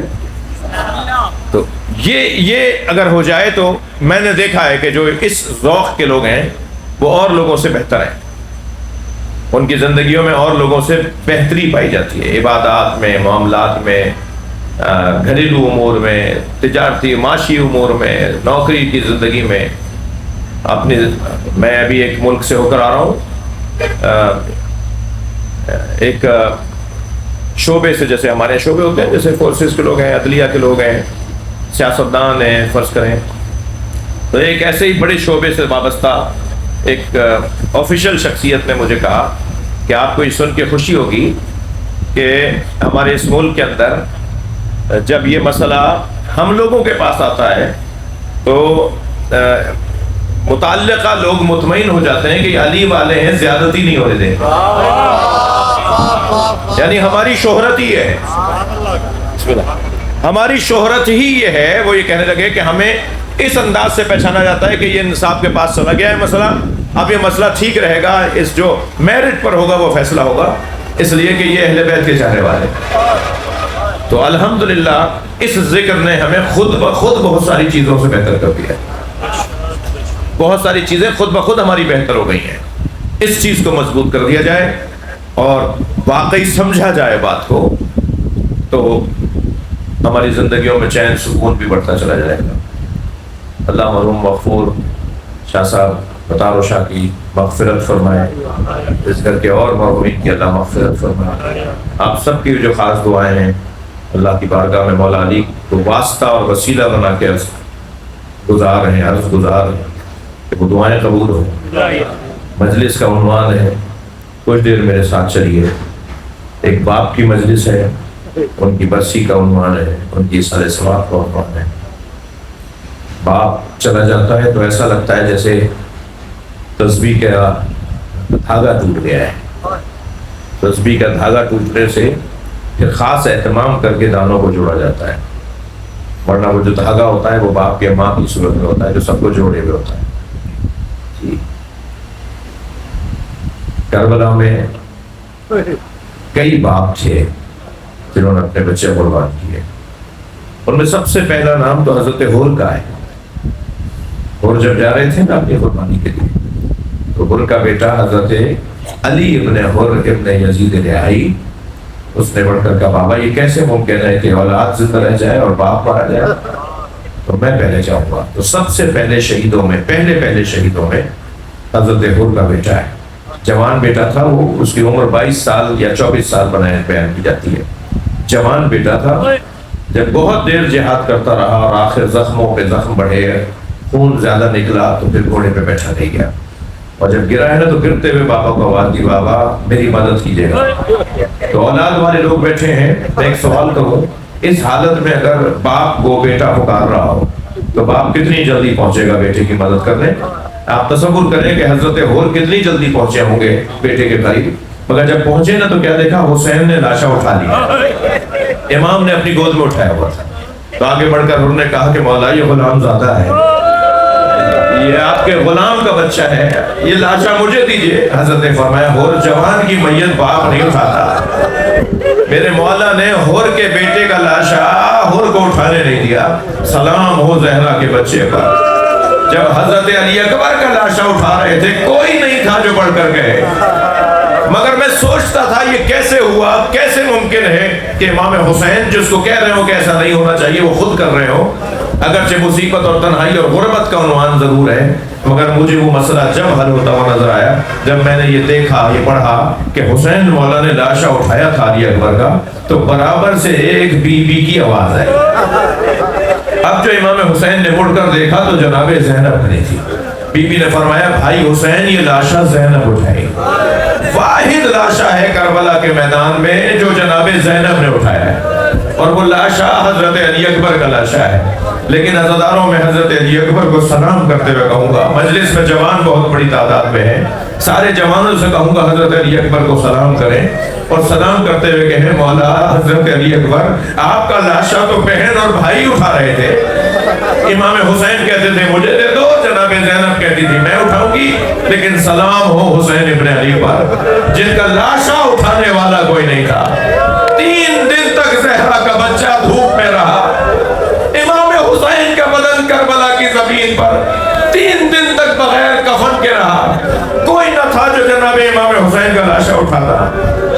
تو یہ اگر ہو جائے تو میں نے دیکھا ہے کہ جو اس ذوق کے لوگ ہیں وہ اور لوگوں سے بہتر ہیں، ان کی زندگیوں میں اور لوگوں سے بہتری پائی جاتی ہے، عبادات میں، معاملات میں، گھریلو امور میں، تجارتی معاشی امور میں، نوکری کی زندگی میں۔ میں ابھی ایک ملک سے ہو کر آ رہا ہوں، ایک شعبے سے، جیسے ہمارے شعبے ہوتے ہیں، جیسے فورسز کے لوگ ہیں، عدلیہ کے لوگ ہیں، سیاستدان ہیں فرض کریں، تو ایک ایسے ہی بڑے شعبے سے وابستہ ایک آفیشیل شخصیت نے مجھے کہا کہ آپ کو یہ سن کے خوشی ہوگی کہ ہمارے اس ملک کے اندر جب یہ مسئلہ ہم لوگوں کے پاس آتا ہے تو متعلقہ لوگ مطمئن ہو جاتے ہیں کہ علی والے ہیں، زیادتی نہیں ہونے دیں، یعنی ہماری شہرت ہی ہے، ہماری شہرت ہی یہ ہے۔ وہ یہ کہنے لگے کہ ہمیں اس انداز سے پہچانا جاتا ہے کہ یہ انصاف کے پاس چلا گیا ہے مسئلہ، اب یہ مسئلہ ٹھیک رہے گا، اس جو میرٹ پر ہوگا وہ فیصلہ ہوگا، اس لیے کہ یہ اہل بیت کے چاہنے والے۔ تو الحمدللہ اس ذکر نے ہمیں خود بخود بہت ساری چیزوں سے بہتر کر دیا ہے، بہت ساری چیزیں خود بخود ہماری بہتر ہو گئی ہیں۔ اس چیز کو مضبوط کر دیا جائے اور واقعی سمجھا جائے بات کو، تو ہماری زندگیوں میں چین سکون بھی بڑھتا چلا جائے گا۔ اللہ مرحوم مغفور شاہ صاحب بطار و شاہ کی مغفرت فرمائے، اس کر کے اور مرحومین کی اللہ مغفرت فرمائے۔ آپ سب کی جو خاص دعائیں ہیں اللہ کی بارگاہ میں مولا علی کو واسطہ اور وسیلہ بنا کے گزار ہیں، عرض گزار ہیں کہ وہ دعائیں قبول ہوں۔ مجلس کا عنوان ہے، کچھ دیر میرے ساتھ چلیے، ایک باپ کی مجلس ہے، ان کی برسی کا عنوان ہے، ان کی سال ثواب کا عنوان ہے۔ باپ چلا جاتا ہے تو ایسا لگتا ہے جیسے تسبیح کا دھاگا ٹوٹ گیا ہے، تسبیح کا دھاگا ٹوٹنے سے پھر خاص اہتمام کر کے دانوں کو جوڑا جاتا ہے، ورنہ وہ جو دھاگا ہوتا ہے وہ باپ کے ماں کی صورت میں ہوتا ہے جو سب کو جوڑے ہوئے ہوتا ہے۔ کربلا میں کئی باپ تھے جنہوں نے اپنے بچے قربان کیے، ان میں سب سے پہلا نام تو حضرت ہور کا ہے۔ ہور جب جا رہے تھے نا اپنی قربانی کے لیے، تو ہور کا بیٹا حضرت علی ابن ہور ابن یزید رہائی، اس نے بڑھ کر کہا بابا یہ کیسے ممکن ہے کہ اولاد زندہ رہ جائے اور باپ مارا جائے، تو میں پہلے جاؤں گا۔ تو سب سے پہلے شہیدوں میں پہلے شہیدوں میں حضرت ہور کا بیٹا ہے۔ جوان بیٹا تھا وہ، اس کی عمر 22 سال یا 24 سال بیان کی جاتی ہے، جوان بیٹا تھا۔ جب بہت دیر جہاد کرتا رہا اور آخر زخموں پہ زخم بڑھے، خون زیادہ نکلا، تو پھر گھوڑے پہ بیٹھا نہیں گیا، اور جب گرا ہے نا تو گرتے ہوئے بابا کو آواز دی بابا میری مدد کیجیے گا۔ تو اولاد والے لوگ بیٹھے ہیں، میں ایک سوال کروں، اس حالت میں اگر باپ کو بیٹا پکار رہا ہو تو باپ کتنی جلدی پہنچے گا بیٹے کی مدد کرنے؟ آپ تصور کریں کہ حضرت ہور کتنی جلدی پہنچے ہوں گے بیٹے کے قریب، مگر جب پہنچے نا تو کیا دیکھا؟ حسین نے لاشا اٹھا لیا، امام نے اپنی گود میں اٹھایا ہوا تھا۔ تو آگے بڑھ کر انہوں نے کہا کہ مولا یہ غلام زادہ ہے، یہ آپ کے غلام کا بچہ ہے، یہ لاشا مجھے دیجئے۔ حضرت نے فرمایا ہور جوان کی میت باپ نہیں اٹھاتا، میرے مولا نے ہور کے بیٹے کا لاشا ہور کو اٹھانے نہیں دیا۔ سلام ہو زہرا کے بچے پر۔ جب حضرت علی اکبر کا لاشا اٹھا رہے تھے کوئی نہیں تھا جو بڑھ کر گئے، مگر میں سوچتا تھا یہ کیسے ہوا، کیسے ممکن ہے کہ امام حسین جس کو کہہ رہے ہو کہ ایسا نہیں ہونا چاہیے وہ خود کر رہے ہو، اگرچہ مصیبت اور تنہائی اور غربت کا عنوان ضرور ہے، مگر مجھے وہ مسئلہ جب حل ہوتا ہوا نظر آیا جب میں نے یہ دیکھا، یہ پڑھا کہ حسین مولا نے لاشا اٹھایا تھا علی اکبر کا، تو برابر سے ایک بی بی کی آواز ہے۔ اب جو امام حسین نے مڑ کر دیکھا تو جناب زینب نہیں تھی۔ بی بی نے فرمایا بھائی حسین یہ لاشا زینب اٹھائی، واحد لاشا ہے کربلا کے میدان میں جو جناب زینب نے اٹھایا ہے، اور وہ لاشا حضرت علی اکبر کا لاشا ہے۔ لیکن عزاداروں میں حضرت علی اکبر کو سلام کرتے ہوئے کہوں گا، مجلس میں جوان بہت بڑی تعداد میں ہیں، سارے جوانوں سے کہوں گا حضرت علی اکبر کو سلام کریں، اور سلام کرتے ہوئے کہیں مولا حضرت علی اکبر آپ کا لاشا تو بہن اور بھائی اٹھا رہے تھے، امام حسین کہتے تھے مجھے دے دو، جناب زینب کہتی تھی میں اٹھاؤں گی، لیکن سلام ہو حسین ابن علی پر جن کا لاشا اٹھانے والا کوئی نہیں تھا۔ 3 دن تک زہرا کا بچہ دھوپ میں رہا، امام حسین کا بدن کربلا کی زمین پر 3 دن تک بغیر کفن کے رہا، کوئی نہ تھا جو جناب امام حسین کا لاشا اٹھاتا،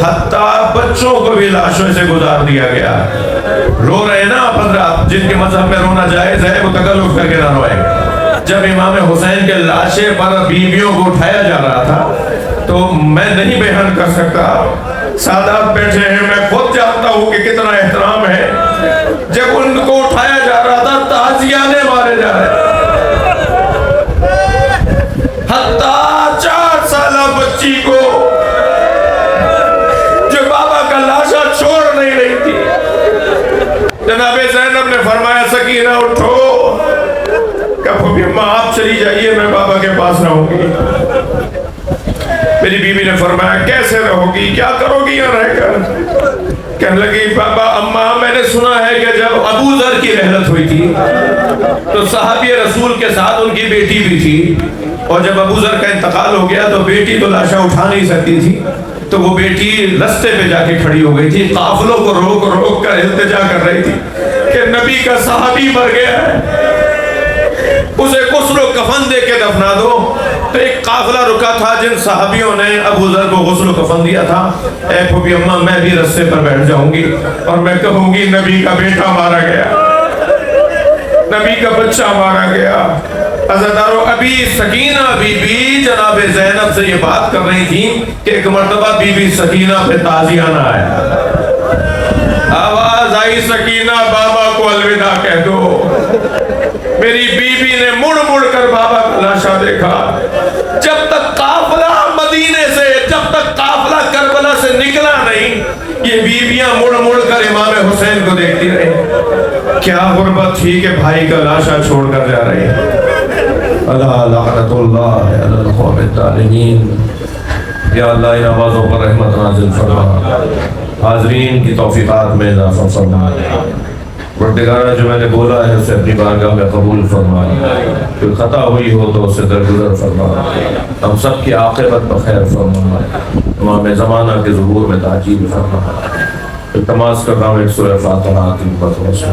حتیٰ بچوں کو بھی لاشوں سے گزار دیا گیا۔ رو رہے نا 15 جن کے مذہب میں رونا جائز ہے وہ تکلف کر کے نہ روئے۔ جب امام حسین کے لاشے پر بیویوں کو اٹھایا جا رہا تھا تو میں نہیں بیان کر سکتا، سادات بیٹھے ہیں، میں خود جانتا ہوں کہ کتنا احترام ہے، جب ان کو اٹھایا جا رہا تھا تعزیانے مارے جا رہے، حتیٰ 4 سالہ بچی کو جو بابا کا لاشا چھوڑ نہیں رہی تھی، جناب زینب نے فرمایا سکینہ اٹھو، کہ ماں آپ چلی جائیے میں بابا کے پاس رہوں گی۔ میری بیوی نے فرمایا کیسے رہو گی، کیا کرو گی یہاں رہ کر؟ کہنے لگی بابا اماں میں نے سنا ہے کہ جب ابو ذر کی رحلت ہوئی تھی تو صحابی رسول کے ساتھ ان کی بیٹی بھی تھی، اور جب ابو ذر کا انتقال ہو گیا تو بیٹی تو لاشا اٹھا نہیں سکتی تھی، تو وہ بیٹی رستے پہ جا کے کھڑی ہو گئی تھی، قافلوں کو روک روک کر التجا کر رہی تھی کہ نبی کا صحابی مر گیا ہے، اسے غسل و کفن دے کے دفنا دو۔ تو ایک قافلہ رکا تھا جن صحابیوں نے ابو ذر کو غسل و کفن دیا تھا، اے پھوپھی اماں میں بھی رستے پر بیٹھ جاؤں گی اور میں کہوں گی نبی کا بیٹا مارا گیا، نبی کا بچہ مارا گیا۔ عزادارو ابھی سکینہ بی بی جناب زینب سے یہ بات کر رہی تھی کہ ایک مرتبہ بی بی سکینہ پہ تازیانہ آیا، آواز آئی سکینہ بابا کو الوداع کہہ دو۔ میری بیوی نے مڑ مڑ کر بابا کا لاشا دیکھا، جب تک قافلہ مدینے سے، جب تک قافلہ کربلا سے نکلا نہیں، یہ بیویاں مڑ مڑ کر امام حسین کو دیکھتی رہی۔ کیا غربت تھی کہ بھائی کا لاشا چھوڑ کر جا رہی ہے۔ اللہ لعنت اللہ علی القوم الظالمین۔ یا اللہ ان آوازوں پر رحمت نازل فرما، حاضرین کی توفیقات میں اضافہ فرما، پروردگار جو میں نے بولا ہے اسے اپنی بارگاہ میں قبول فرما، کوئی خطا ہوئی ہو تو اسے درگزر فرما، ہم سب کی عاقبت بخیر فرما، امام زمانہ کے ظہور میں تعجیل فرما۔ التماس کر رہا ہوں ایک سورہ فاتحہ کی بطور سے